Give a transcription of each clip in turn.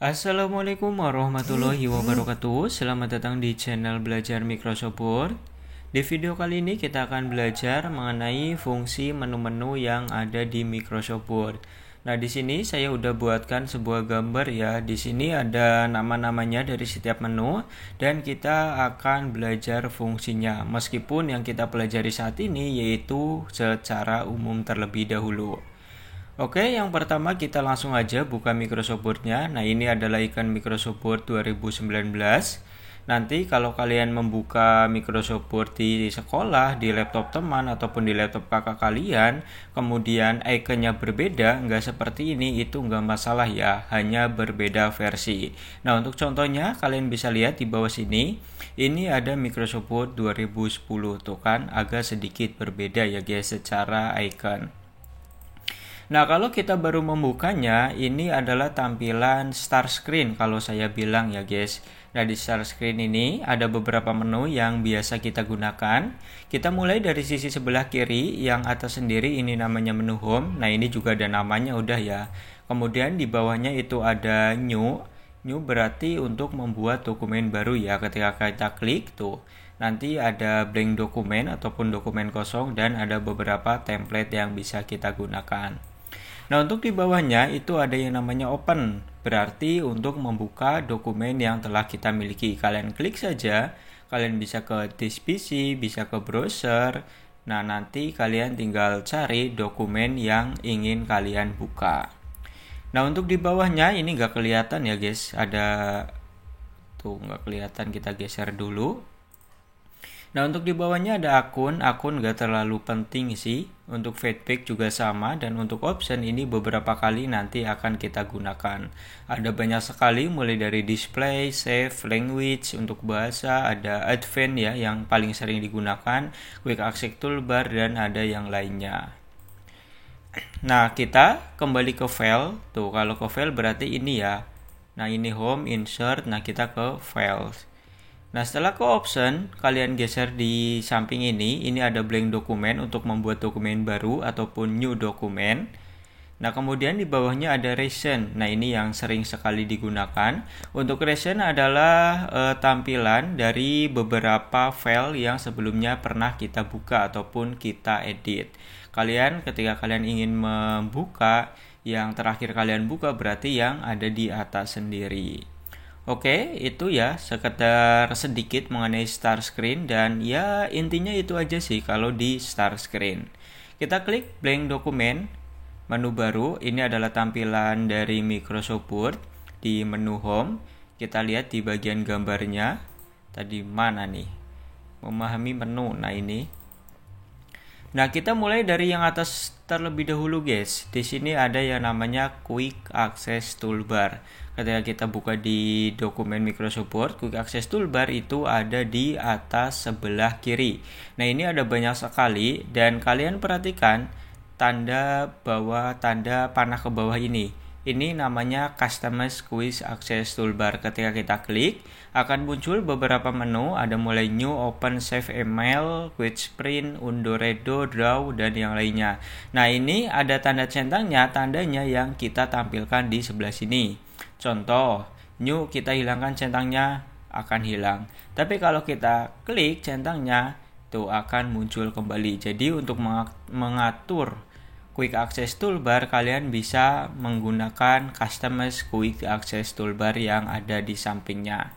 Assalamualaikum warahmatullahi wabarakatuh. Selamat datang di channel Belajar Microsoft Word. Di video kali ini kita akan belajar mengenai fungsi menu-menu yang ada di Microsoft Word. Nah, di sini saya udah buatkan sebuah gambar ya. Di sini ada nama-namanya dari setiap menu dan kita akan belajar fungsinya. Meskipun yang kita pelajari saat ini yaitu secara umum terlebih dahulu. Oke, yang pertama kita langsung aja buka Microsoft Word-nya. Nah, ini adalah ikan Microsoft Word 2019. Nanti kalau kalian membuka Microsoft Word di sekolah, di laptop teman, ataupun di laptop kakak kalian, kemudian ikonnya berbeda, nggak seperti ini, itu nggak masalah ya, hanya berbeda versi. Nah, untuk contohnya, kalian bisa lihat di bawah sini, ini ada Microsoft Word 2010, tuh kan, agak sedikit berbeda ya guys, secara icon. Nah, kalau kita baru membukanya, ini adalah tampilan start screen kalau saya bilang ya guys. Nah, di start screen ini ada beberapa menu yang biasa kita gunakan. Kita mulai dari sisi sebelah kiri, yang atas sendiri ini namanya menu home. Nah, ini juga ada namanya udah ya. Kemudian di bawahnya itu ada new. New berarti untuk membuat dokumen baru ya. Ketika kita klik tuh, nanti ada blank dokumen ataupun dokumen kosong dan ada beberapa template yang bisa kita gunakan. Nah, untuk di bawahnya itu ada yang namanya open, berarti untuk membuka dokumen yang telah kita miliki. Kalian klik saja, kalian bisa ke this PC, bisa ke browser. Nah, nanti kalian tinggal cari dokumen yang ingin kalian buka. Nah, untuk di bawahnya ini nggak kelihatan ya guys, ada tuh nggak kelihatan, kita geser dulu. Nah, untuk di bawahnya ada akun gak terlalu penting sih. Untuk feedback juga sama, dan untuk option ini beberapa kali nanti akan kita gunakan. Ada banyak sekali, mulai dari display, save, language, untuk bahasa, ada advanced ya yang paling sering digunakan, quick access toolbar, dan ada yang lainnya. Nah, kita kembali ke file. Tuh, kalau ke file berarti ini ya. Nah, ini home, insert, nah kita ke files. Nah, setelah ke option, kalian geser di samping ini ada blank dokumen untuk membuat dokumen baru ataupun new dokumen. Nah, kemudian di bawahnya ada recent. Nah, ini yang sering sekali digunakan. Untuk recent adalah tampilan dari beberapa file yang sebelumnya pernah kita buka ataupun kita edit. Ketika kalian ingin membuka yang terakhir kalian buka, berarti yang ada di atas sendiri. Oke, itu ya sekedar sedikit mengenai start screen, dan ya intinya itu aja sih kalau di start screen. Kita klik blank dokumen, menu baru, ini adalah tampilan dari Microsoft Word di menu home. Kita lihat di bagian gambarnya, tadi mana nih? Memahami menu, nah ini. Nah, kita mulai dari yang atas terlebih dahulu guys. Di sini ada yang namanya Quick Access Toolbar. Ketika kita buka di dokumen Microsoft Word, Quick Access Toolbar itu ada di atas sebelah kiri. Nah, ini ada banyak sekali, dan kalian perhatikan tanda panah ke bawah ini. Ini namanya Customize Quick Access Toolbar. Ketika kita klik, akan muncul beberapa menu, ada mulai New, Open, Save Email, Quick Print, Undo Redo, Draw, dan yang lainnya. Nah, ini ada tanda tandanya yang kita tampilkan di sebelah sini. Contoh, New kita hilangkan centangnya, akan hilang. Tapi kalau kita klik centangnya, itu akan muncul kembali. Jadi untuk mengatur Quick Access Toolbar, kalian bisa menggunakan Customize Quick Access Toolbar yang ada di sampingnya.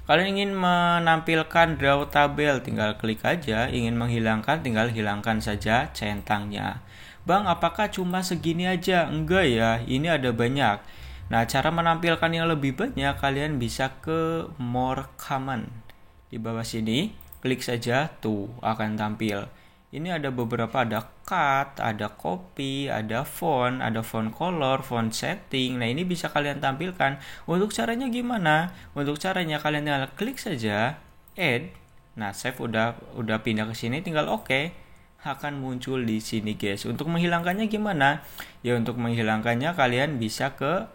Kalian ingin menampilkan draw tabel, tinggal klik aja. Ingin menghilangkan, tinggal hilangkan saja centangnya. Bang, apakah cuma segini aja? Enggak ya, ini ada banyak. Nah, cara menampilkan yang lebih banyak, kalian bisa ke More Common. Di bawah sini, klik saja, tuh akan tampil. Ini ada beberapa, ada cut, ada copy, ada font color, font setting. Nah, ini bisa kalian tampilkan. Untuk caranya gimana? Untuk caranya kalian tinggal klik saja add. Nah, save udah pindah ke sini, tinggal oke. Akan muncul di sini, guys. Untuk menghilangkannya gimana? Ya, untuk menghilangkannya kalian bisa ke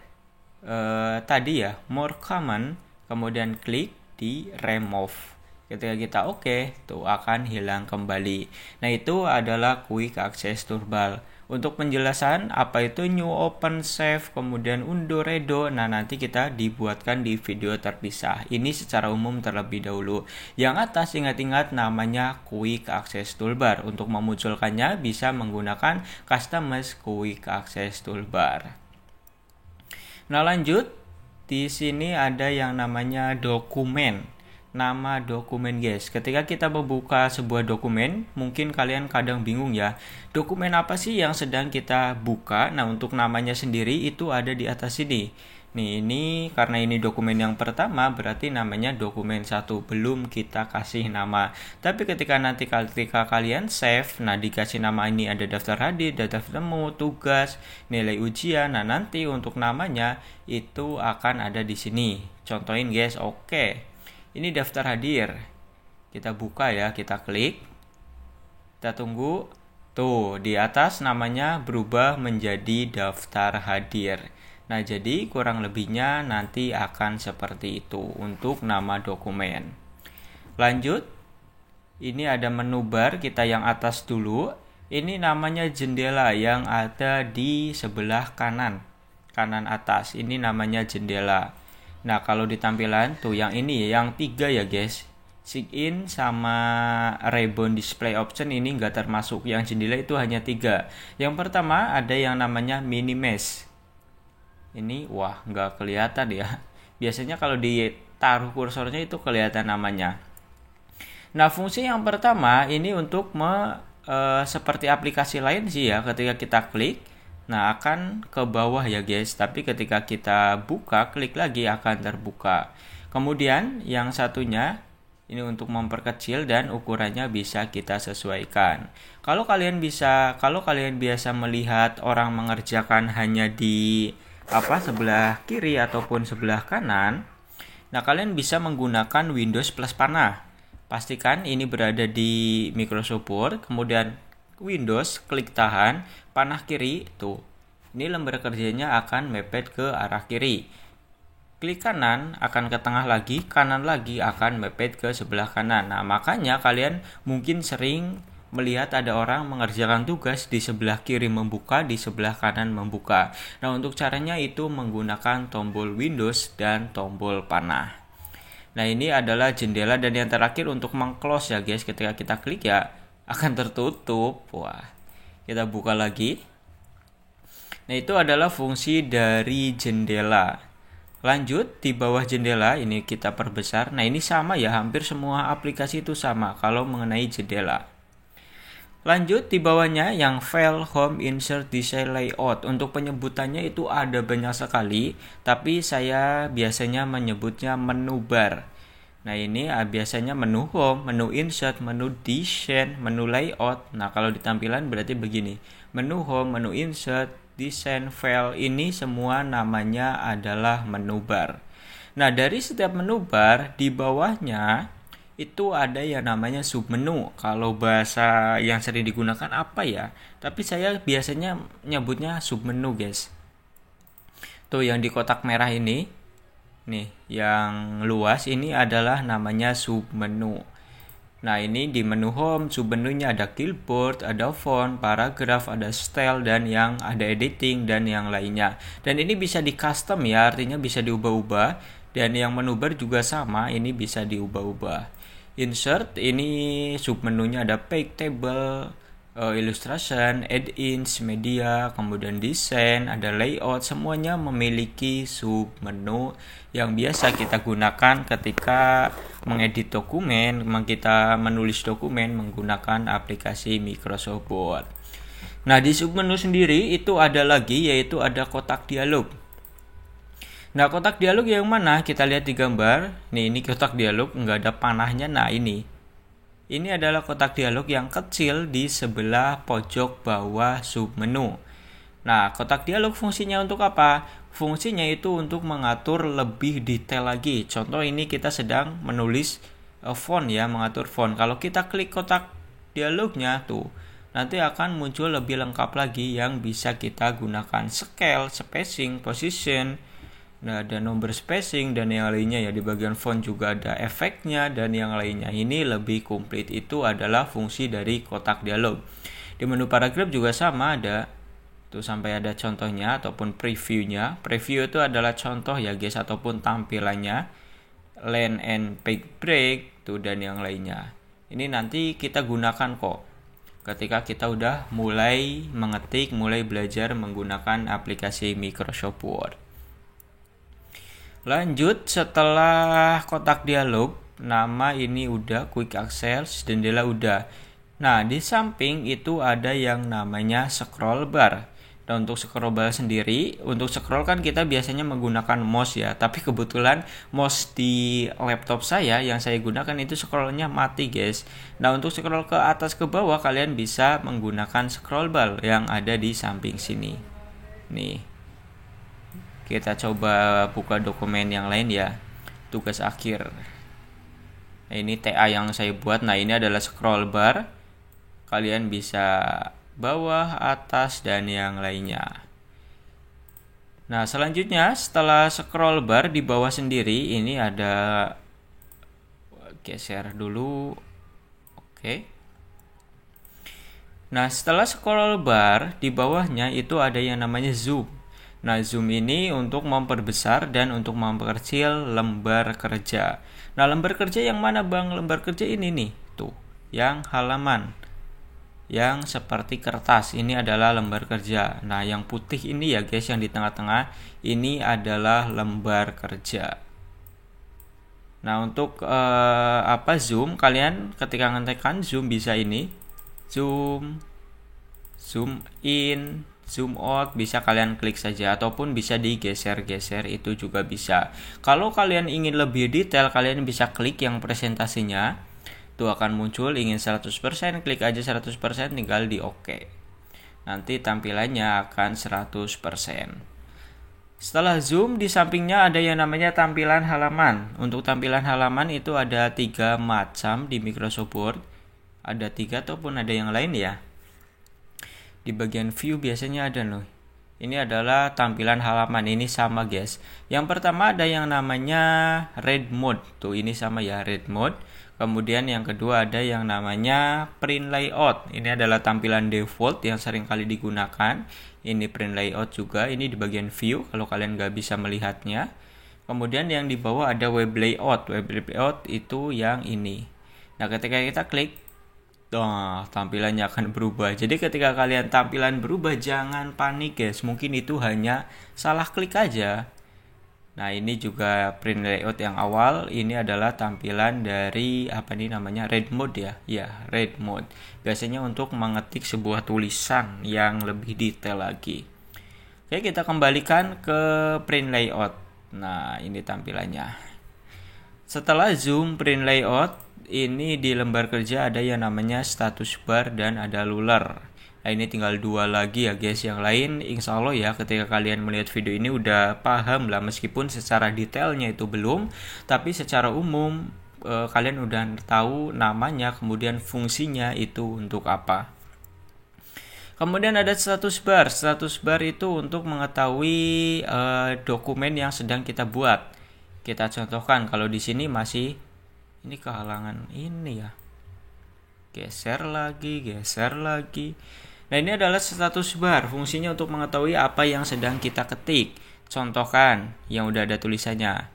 tadi ya, more common, kemudian klik di remove. Ketika kita oke, tuh akan hilang kembali. Nah, itu adalah Quick Access Toolbar. Untuk penjelasan apa itu new open save, kemudian undo redo, nah nanti kita dibuatkan di video terpisah. Ini secara umum terlebih dahulu. Yang atas ingat-ingat namanya quick access toolbar. Untuk memunculkannya bisa menggunakan customize quick access toolbar. Nah lanjut, di sini ada yang namanya dokumen. Nama dokumen guys. Ketika kita membuka sebuah dokumen, mungkin kalian kadang bingung ya. Dokumen apa sih yang sedang kita buka? Nah untuk namanya sendiri itu ada di atas sini. Nih ini karena ini dokumen yang pertama berarti namanya dokumen 1, belum kita kasih nama. Tapi ketika kalian save, nah dikasih nama ini ada daftar hadir, daftar temu, tugas, nilai ujian. Nah nanti untuk namanya itu akan ada di sini. Contohin guys, oke. Ini daftar hadir. Kita buka ya, kita klik. Kita tunggu. Tuh, di atas namanya berubah menjadi daftar hadir. Nah, jadi kurang lebihnya nanti akan seperti itu untuk nama dokumen. Lanjut, ini ada menu bar, kita yang atas dulu. Ini namanya jendela yang ada di sebelah kanan atas. Ini namanya jendela. Nah, kalau di tampilan tuh yang ini, yang 3 ya guys. Sign in sama ribbon display option ini nggak termasuk. Yang jendela itu hanya 3. Yang pertama ada yang namanya mini mesh. Ini wah nggak kelihatan ya. Biasanya kalau ditaruh kursornya itu kelihatan namanya. Nah fungsi yang pertama ini untuk seperti aplikasi lain sih ya. Ketika kita klik, nah akan ke bawah ya guys. Tapi ketika kita buka, klik lagi akan terbuka. Kemudian yang satunya ini untuk memperkecil dan ukurannya bisa kita sesuaikan. Kalau kalian biasa melihat orang mengerjakan hanya di sebelah kiri ataupun sebelah kanan, nah kalian bisa menggunakan Windows plus panah. Pastikan ini berada di Microsoft Word, kemudian Windows, klik tahan, panah kiri, tuh. Ini lembar kerjanya akan mepet ke arah kiri. Klik kanan akan ke tengah lagi, kanan lagi akan mepet ke sebelah kanan. Nah makanya kalian mungkin sering melihat ada orang mengerjakan tugas di sebelah kiri membuka, di sebelah kanan membuka. Nah untuk caranya itu menggunakan tombol Windows dan tombol panah. Nah ini adalah jendela dan yang terakhir untuk meng-close ya guys. Ketika kita klik ya akan tertutup. Wah, kita buka lagi. Nah itu adalah fungsi dari jendela. Lanjut di bawah jendela ini kita perbesar. Nah ini sama ya, hampir semua aplikasi itu sama kalau mengenai jendela. Lanjut di bawahnya yang file, home, insert, design, layout. Untuk penyebutannya itu ada banyak sekali, tapi saya biasanya menyebutnya menu bar. Nah ini biasanya menu home, menu insert, menu design, menu layout. Nah kalau di tampilan berarti begini. Menu home, menu insert, design, file, ini semua namanya adalah menu bar. Nah dari setiap menu bar di bawahnya itu ada yang namanya submenu. Kalau bahasa yang sering digunakan apa ya? Tapi saya biasanya nyebutnya submenu guys. Tuh yang di kotak merah ini, nih yang luas ini adalah namanya submenu. Nah ini di menu home, submenunya ada keyboard, ada font, paragraf, ada style, dan yang ada editing dan yang lainnya. Dan ini bisa di custom ya, artinya bisa diubah-ubah. Dan yang menu bar juga sama, ini bisa diubah-ubah. Insert ini submenunya ada page, table, illustration, add-ins, media, kemudian desain, ada layout, semuanya memiliki submenu yang biasa kita gunakan ketika mengedit dokumen, kita menulis dokumen menggunakan aplikasi Microsoft Word. Nah di submenu sendiri itu ada lagi, yaitu ada kotak dialog. Nah kotak dialog yang mana? Kita lihat di gambar. Nih ini kotak dialog nggak ada panahnya. Nah ini adalah kotak dialog yang kecil di sebelah pojok bawah submenu. Nah kotak dialog fungsinya untuk apa? Fungsinya itu untuk mengatur lebih detail lagi. Contoh ini kita sedang menulis font ya, mengatur font. Kalau kita klik kotak dialognya tuh, nanti akan muncul lebih lengkap lagi yang bisa kita gunakan. Scale, spacing, position. Nah, ada nomor spacing dan yang lainnya ya. Di bagian font juga ada efeknya dan yang lainnya. Ini lebih komplit. Itu adalah fungsi dari kotak dialog. Di menu paragraf juga sama ada. Tuh sampai ada contohnya ataupun previewnya. Preview itu adalah contoh ya guys, ataupun tampilannya. Land and page break tuh dan yang lainnya. Ini nanti kita gunakan kok ketika kita udah mulai mengetik, mulai belajar menggunakan aplikasi Microsoft Word. Lanjut, setelah kotak dialog, nama ini udah, quick access, jendela udah. Nah, di samping itu ada yang namanya scroll bar. Nah, untuk scroll bar sendiri, untuk scroll kan kita biasanya menggunakan mouse ya. Tapi kebetulan mouse di laptop saya yang saya gunakan itu scrollnya mati guys. Nah, untuk scroll ke atas ke bawah kalian bisa menggunakan scroll bar yang ada di samping sini. Nih, kita coba buka dokumen yang lain ya. Tugas akhir. Nah, ini TA yang saya buat. Nah, ini adalah scroll bar. Kalian bisa bawah, atas, dan yang lainnya. Nah, selanjutnya setelah scroll bar di bawah sendiri, ini ada, geser dulu. Oke. Nah, setelah scroll bar di bawahnya itu ada yang namanya zoom. Nah, zoom ini untuk memperbesar dan untuk memperkecil lembar kerja. Nah, lembar kerja yang mana Bang? Lembar kerja ini nih, tuh, yang halaman. Yang seperti kertas, ini adalah lembar kerja. Nah, yang putih ini ya guys, yang di tengah-tengah ini adalah lembar kerja. Nah, untuk zoom, kalian ketika ngetekan zoom bisa ini, zoom in, zoom out, bisa kalian klik saja ataupun bisa digeser-geser, itu juga bisa. Kalau kalian ingin lebih detail, kalian bisa klik yang presentasinya. Itu akan muncul, ingin 100%, klik aja 100%, tinggal di OK. Nanti tampilannya akan 100%. Setelah zoom, di sampingnya ada yang namanya tampilan halaman. Untuk tampilan halaman itu ada 3 macam di Microsoft Word. Ada 3 ataupun ada yang lain ya. Di bagian view biasanya ada loh. Ini adalah tampilan halaman, ini sama guys. Yang pertama ada yang namanya read mode. Tuh ini sama ya, read mode. Kemudian yang kedua ada yang namanya print layout. Ini adalah tampilan default yang sering kali digunakan. Ini print layout juga. Ini di bagian view kalau kalian nggak bisa melihatnya. Kemudian yang di bawah ada web layout. Web layout itu yang ini. Nah, ketika kita klik, tampilannya akan berubah. Jadi ketika kalian tampilan berubah, jangan panik guys. Mungkin itu hanya salah klik aja. Nah, ini juga print layout yang awal. Ini adalah tampilan dari read mode ya. Ya, read mode. Biasanya untuk mengetik sebuah tulisan yang lebih detail lagi. Oke, kita kembalikan ke print layout. Nah, ini tampilannya. Setelah zoom print layout, ini di lembar kerja ada yang namanya status bar dan ada ruler. Nah, ini tinggal 2 lagi ya guys. Yang lain insya Allah ya ketika kalian melihat video ini udah paham lah, meskipun secara detailnya itu belum, tapi secara umum kalian udah tahu namanya, kemudian fungsinya itu untuk apa. Kemudian ada status bar. Status bar itu untuk mengetahui dokumen yang sedang kita buat. Kita contohkan kalau di sini masih ini kehalangan ini ya. Geser lagi. Nah, ini adalah status bar, fungsinya untuk mengetahui apa yang sedang kita ketik. Contohkan yang udah ada tulisannya.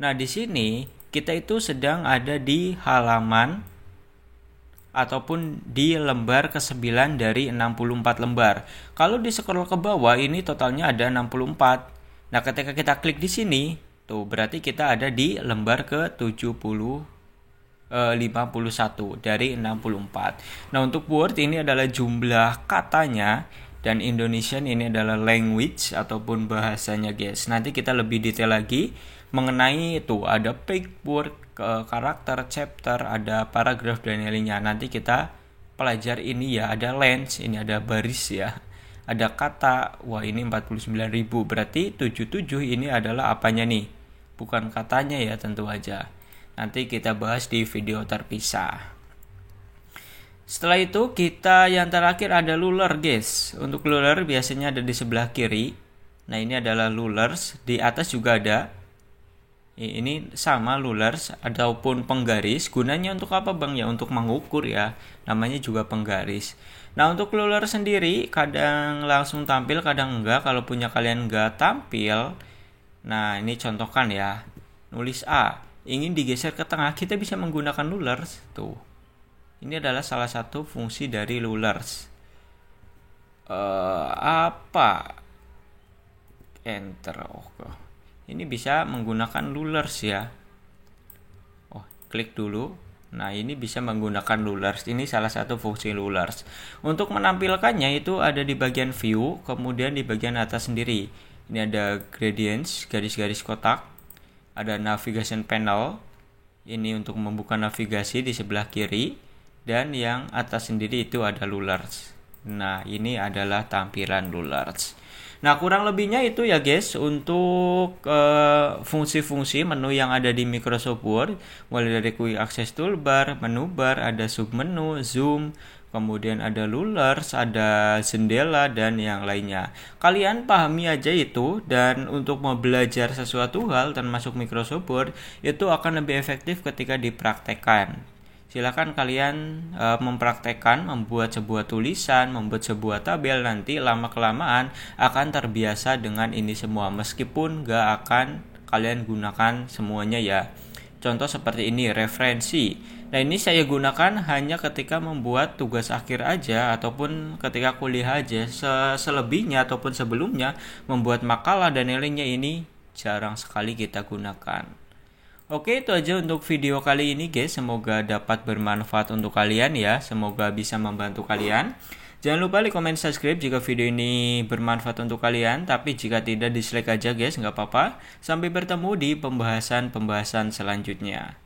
Nah, di sini kita itu sedang ada di halaman ataupun di lembar ke-9 dari 64 lembar. Kalau di scroll ke bawah ini totalnya ada 64. Nah, ketika kita klik di sini, tuh berarti kita ada di lembar ke-51 dari 64. Nah, untuk Word ini adalah jumlah katanya dan Indonesian ini adalah language ataupun bahasanya guys. Nanti kita lebih detail lagi mengenai itu, ada page, word, karakter, chapter, ada paragraf dan lainnya. Nanti kita pelajari ini ya, ada length, ini ada baris ya. Ada kata, wah ini 49.000, berarti 77 ini adalah apanya nih? Bukan katanya ya tentu aja. Nanti kita bahas di video terpisah. Setelah itu kita yang terakhir ada ruler guys. Untuk ruler biasanya ada di sebelah kiri. Nah, ini adalah rulers. Di atas juga ada. Ini sama rulers ataupun penggaris. Gunanya untuk apa bang? Ya untuk mengukur ya. Namanya juga penggaris. Nah untuk ruler sendiri kadang langsung tampil, kadang enggak. Kalau punya kalian enggak tampil, nah ini contohkan ya. Nulis A, ingin digeser ke tengah, kita bisa menggunakan rulers. Tuh. Ini adalah salah satu fungsi dari rulers. Apa? Enter. Oh, ini bisa menggunakan rulers ya. Oh, klik dulu. Nah, ini bisa menggunakan rulers. Ini salah satu fungsi rulers. Untuk menampilkannya itu ada di bagian view, kemudian di bagian atas sendiri. Ini ada gradients, garis-garis kotak. Ada navigation panel. Ini untuk membuka navigasi di sebelah kiri. Dan yang atas sendiri itu ada rulers. Nah, ini adalah tampilan rulers. Nah, kurang lebihnya itu ya guys untuk fungsi-fungsi menu yang ada di Microsoft Word. Mulai dari Quick Access Toolbar, menu bar, ada submenu, zoom, kemudian ada rulers, ada jendela, dan yang lainnya. Kalian pahami aja itu, dan untuk mau belajar sesuatu hal termasuk Microsoft Word, itu akan lebih efektif ketika dipraktekkan. Silakan kalian mempraktekkan, membuat sebuah tulisan, membuat sebuah tabel, nanti lama-kelamaan akan terbiasa dengan ini semua. Meskipun gak akan kalian gunakan semuanya ya. Contoh seperti ini, referensi. Nah ini saya gunakan hanya ketika membuat tugas akhir aja, ataupun ketika kuliah aja. Selebihnya ataupun sebelumnya, membuat makalah dan lainnya ini jarang sekali kita gunakan. Oke, itu aja untuk video kali ini guys. Semoga dapat bermanfaat untuk kalian ya. Semoga bisa membantu kalian. Jangan lupa like, comment, subscribe jika video ini bermanfaat untuk kalian. Tapi jika tidak, dislike aja guys, nggak apa-apa. Sampai bertemu di pembahasan-pembahasan selanjutnya.